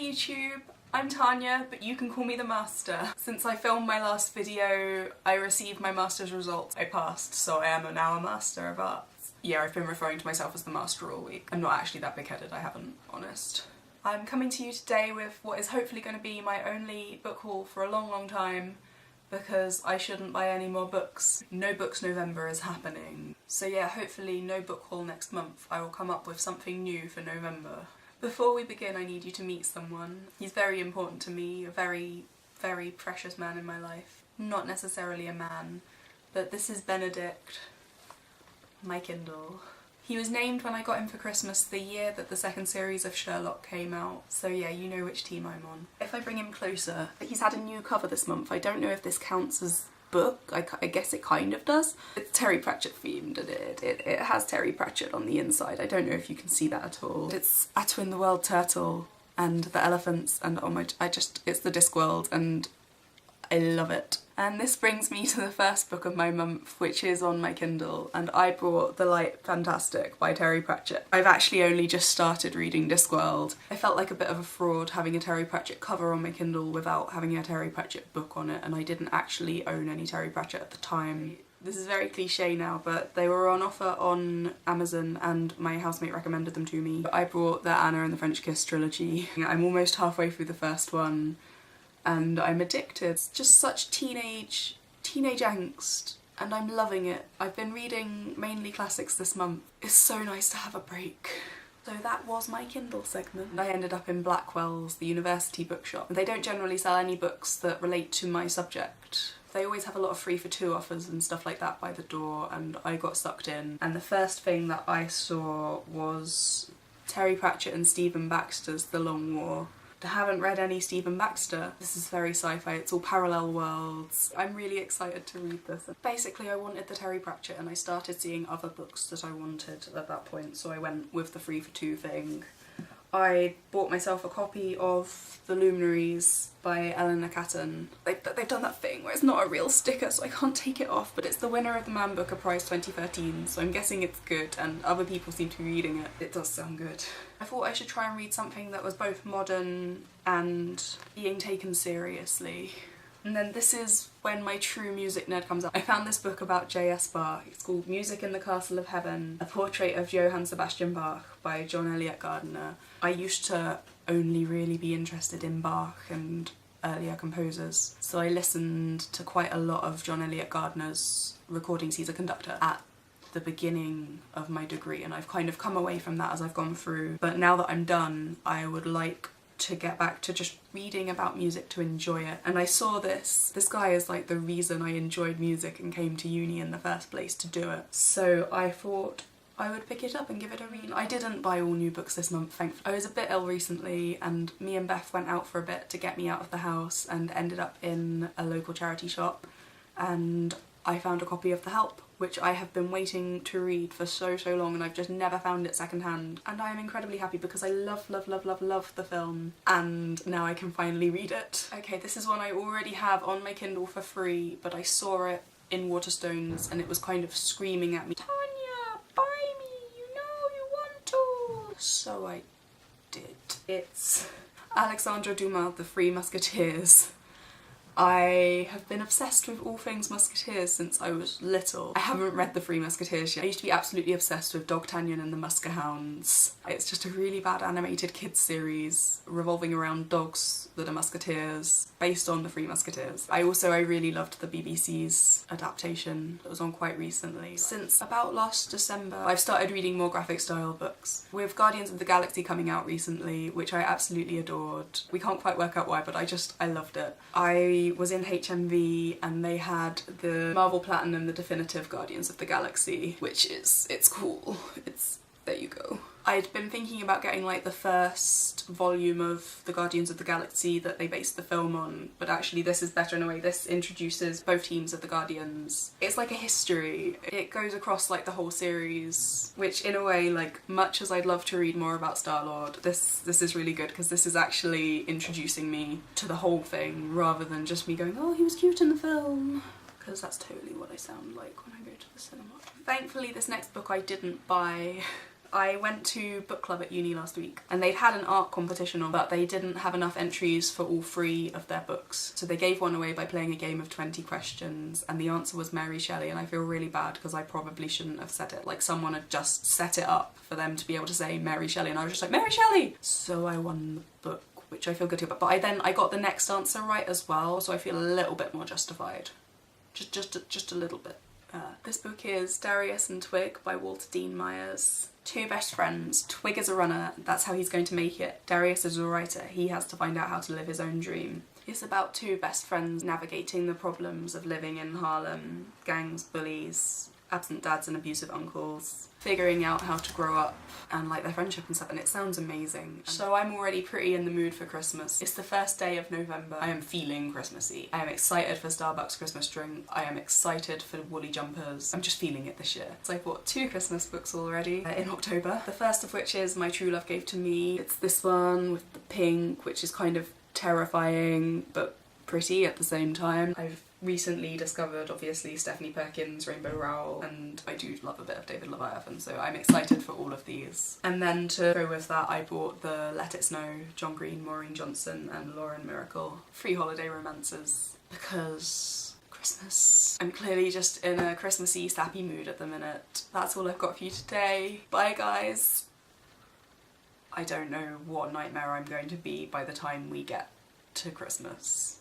YouTube, I'm Tanya, but you can call me the Master. Since I filmed my last video, I received my Master's results. I passed, so I am now a Master of Arts. Yeah, I've been referring to myself as the Master all week. I'm not actually that big-headed, I haven't, honest. I'm coming to you today with what is hopefully going to be my only book haul for a long time, because I shouldn't buy any more books. No Books November is happening. So yeah, hopefully no book haul next month. I will come up with something new for November. Before we begin, I need you to meet someone. He's very important to me, a very, very precious man in my life. Not necessarily a man, but this is Benedict, my Kindle. He was named when I got him for Christmas the year that the second series of Sherlock came out, so yeah, you know which team I'm on. If I bring him closer, he's had a new cover this month. I don't know if this counts as book, I guess it kind of does. It's Terry Pratchett themed and it has Terry Pratchett on the inside. I don't know if you can see that at all. It's Atwin the World Turtle and the elephants and oh my, it's the Discworld and I love it. And this brings me to the first book of my month, which is on my Kindle, and I brought The Light Fantastic by Terry Pratchett. I've actually only just started reading Discworld. I felt like a bit of a fraud having a Terry Pratchett cover on my Kindle without having a Terry Pratchett book on it, and I didn't actually own any Terry Pratchett at the time. This is very cliche now, but they were on offer on Amazon and my housemate recommended them to me. I brought the Anna and the French Kiss trilogy. I'm almost halfway through the first one, and I'm addicted. It's just such teenage angst, and I'm loving it. I've been reading mainly classics this month. It's so nice to have a break. So that was my Kindle segment. I ended up in Blackwell's, the university bookshop. They don't generally sell any books that relate to my subject. They always have a lot of 3 for 2 offers and stuff like that by the door, and I got sucked in. And the first thing that I saw was Terry Pratchett and Stephen Baxter's The Long War. I haven't read any Stephen Baxter. This is very sci-fi, it's all parallel worlds. I'm really excited to read this. Basically I wanted the Terry Pratchett and I started seeing other books that I wanted at that point, so I went with the 3 for 2 thing. I bought myself a copy of The Luminaries by Eleanor Catton. They've done that thing where it's not a real sticker, so I can't take it off, but it's the winner of the Man Booker Prize 2013, so I'm guessing it's good, and other people seem to be reading it. It does sound good. I thought I should try and read something that was both modern and being taken seriously. And then this is when my true music nerd comes up. I found this book about J.S. Bach. It's called Music in the Castle of Heaven, a portrait of Johann Sebastian Bach by John Eliot Gardiner. I used to only really be interested in Bach and earlier composers, so I listened to quite a lot of John Eliot Gardiner's recordings. He's a conductor at the beginning of my degree, and I've kind of come away from that as I've gone through. But now that I'm done, I would like to get back to just reading about music to enjoy it. And I saw this guy is like the reason I enjoyed music and came to uni in the first place to do it. So I thought I would pick it up and give it a read. I didn't buy all new books this month, thankfully. I was a bit ill recently and me and Beth went out for a bit to get me out of the house and ended up in a local charity shop, and I found a copy of The Help, which I have been waiting to read for so long, and I've just never found it secondhand. And I am incredibly happy because I love the film, and now I can finally read it. Okay, this is one I already have on my Kindle for free, but I saw it in Waterstones and it was kind of screaming at me, "Tanya, buy me, you know you want to!" So I did. It's Alexandre Dumas' The Three Musketeers. I have been obsessed with all things Musketeers since I was little. I haven't read The Three Musketeers yet. I used to be absolutely obsessed with D'Artagnan and the Muskehounds. It's just a really bad animated kids series revolving around dogs that are musketeers, based on The Three Musketeers. I really loved the BBC's adaptation that was on quite recently. Since about last December, I've started reading more graphic style books. With Guardians of the Galaxy coming out recently, which I absolutely adored. We can't quite work out why, but I loved it. I was in HMV and they had the Marvel Platinum, the definitive Guardians of the Galaxy, which it's cool. There you go. I'd been thinking about getting like the first volume of the Guardians of the Galaxy that they based the film on, but actually this is better in a way. This introduces both teams of the Guardians. It's like a history. It goes across like the whole series, which in a way, like, much as I'd love to read more about Star-Lord, this is really good because this is actually introducing me to the whole thing rather than just me going, oh, he was cute in the film. Because that's totally what I sound like when I go to the cinema. Thankfully this next book I didn't buy. I went to book club at uni last week and they'd had an art competition on, but they didn't have enough entries for all 3 of their books. So they gave one away by playing a game of 20 questions and the answer was Mary Shelley, and I feel really bad because I probably shouldn't have said it. Like someone had just set it up for them to be able to say Mary Shelley and I was just like, Mary Shelley! So I won the book, which I feel good about. But I got the next answer right as well, so I feel a little bit more justified. Just a little bit. This book is Darius and Twig by Walter Dean Myers. 2 best friends. Twig is a runner, that's how he's going to make it. Darius is a writer, he has to find out how to live his own dream. It's about 2 best friends navigating the problems of living in Harlem, gangs, bullies, absent dads and abusive uncles, figuring out how to grow up and like their friendship and stuff, and it sounds amazing. So I'm already pretty in the mood for Christmas. It's the first day of November. I am feeling Christmassy. I am excited for Starbucks Christmas drink. I am excited for woolly jumpers. I'm just feeling it this year. So I bought 2 Christmas books already in October. The first of which is My True Love Gave to Me. It's this one with the pink, which is kind of terrifying but pretty at the same time. I've recently discovered, obviously, Stephanie Perkins' Rainbow Rowell, and I do love a bit of David Leviathan, so I'm excited for all of these. And then to go with that, I bought the Let It Snow, John Green, Maureen Johnson and Lauren Miracle 3 holiday romances, because Christmas. I'm clearly just in a Christmassy, sappy mood at the minute. That's all I've got for you today. Bye guys! I don't know what nightmare I'm going to be by the time we get to Christmas.